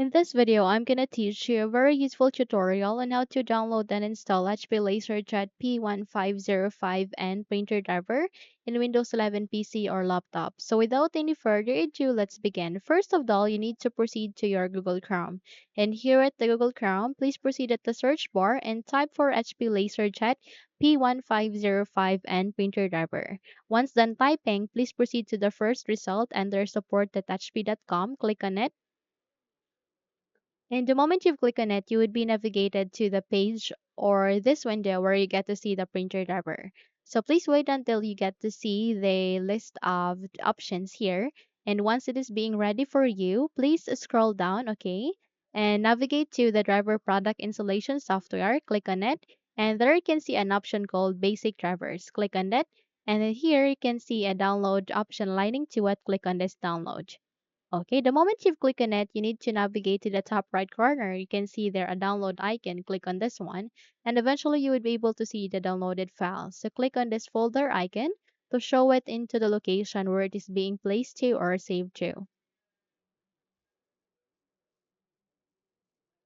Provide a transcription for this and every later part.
In this video, I'm gonna teach you a very useful tutorial on how to download and install HP LaserJet P1505n printer driver in Windows 11 PC or laptop. So without any further ado, let's begin. First of all, you need to proceed to your Google Chrome. And here at the Google Chrome, please proceed at the search bar and type for HP LaserJet P1505n printer driver. Once done typing, please proceed to the first result under support.hp.com. Click on it. And the moment you click on it, you would be navigated to the page or this window where you get to see the printer driver. So please wait until you get to see the list of options here. And once it is being ready for you, please scroll down, okay? And navigate to the driver product installation software. Click on it. And there you can see an option called basic drivers. Click on that. And then here you can see a download option lining to it. Click on this download. Okay, the moment you've clicked on it, you need to navigate to the top right corner. You can see there a download icon. Click on this one, and eventually you would be able to see the downloaded file. So click on this folder icon to show it into the location where it is being placed to or saved to.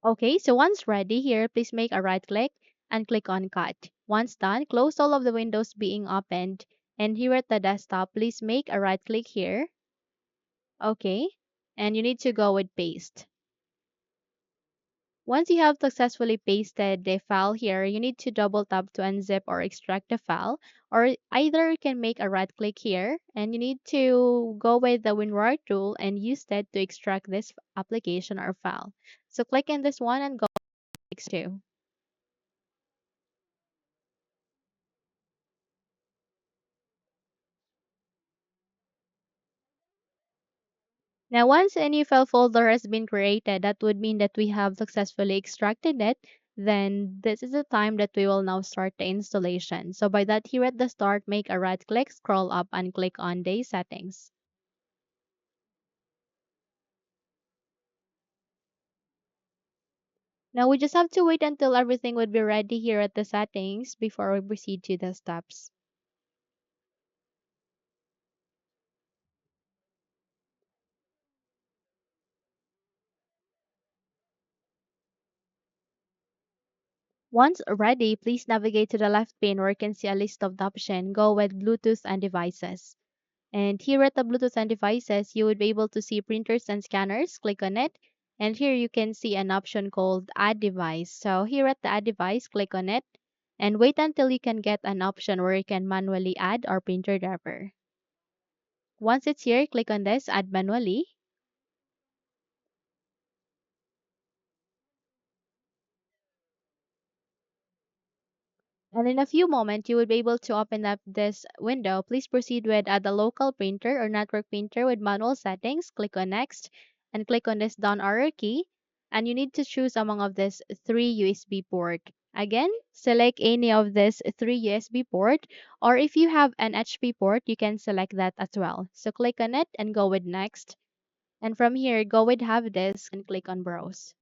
Okay, so once ready here, please make a right click and click on cut. Once done, close all of the windows being opened. And here at the desktop, please make a right click here. Okay, and you need to go with paste. Once you have successfully pasted the file here, you need to double tap to unzip or extract the file, or either you can make a right click here and you need to go with the WinRAR tool and use that to extract this application or file. So click in this one and go next to. Now, once a new file folder has been created, that would mean that we have successfully extracted it. Then this is the time that we will now start the installation. So by that, here at the start, make a right click, scroll up and click on the settings. Now we just have to wait until everything would be ready here at the settings before we proceed to the steps. Once ready, please navigate to the left pane where you can see a list of the options. Go with Bluetooth and devices. And here at the Bluetooth and devices, you would be able to see printers and scanners. Click on it. And here you can see an option called Add Device. So here at the Add Device, click on it. And wait until you can get an option where you can manually add our printer driver. Once it's here, click on this, Add Manually. And in a few moments, you will be able to open up this window. Please proceed with the local printer or network printer with manual settings. Click on Next and click on this down arrow key. And you need to choose among of this three USB port. Again, select any of this three USB port, or if you have an HP port, you can select that as well. So click on it and go with Next. And from here, go with Have This and click on Browse.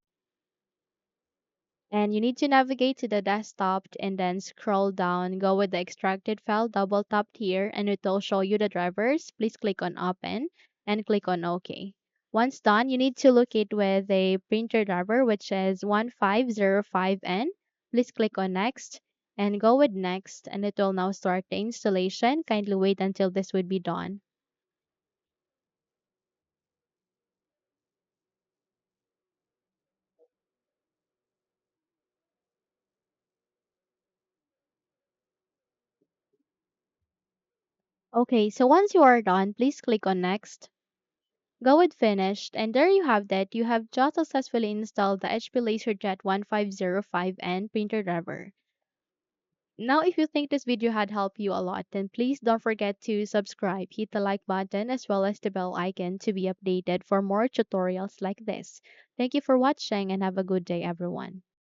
And you need to navigate to the desktop and then scroll down, go with the extracted file, double tap here, and it will show you the drivers. Please click on Open and click on OK. Once done, you need to locate with a printer driver, which is 1505n. Please click on Next and go with Next, and it will now start the installation. Kindly wait until this would be done. Okay, so once you are done, please click on Next. Go with finished, and there you have that. You have just successfully installed the HP LaserJet 1505n printer driver. Now, if you think this video had helped you a lot, then please don't forget to subscribe, hit the like button as well as the bell icon to be updated for more tutorials like this. Thank you for watching and have a good day, everyone.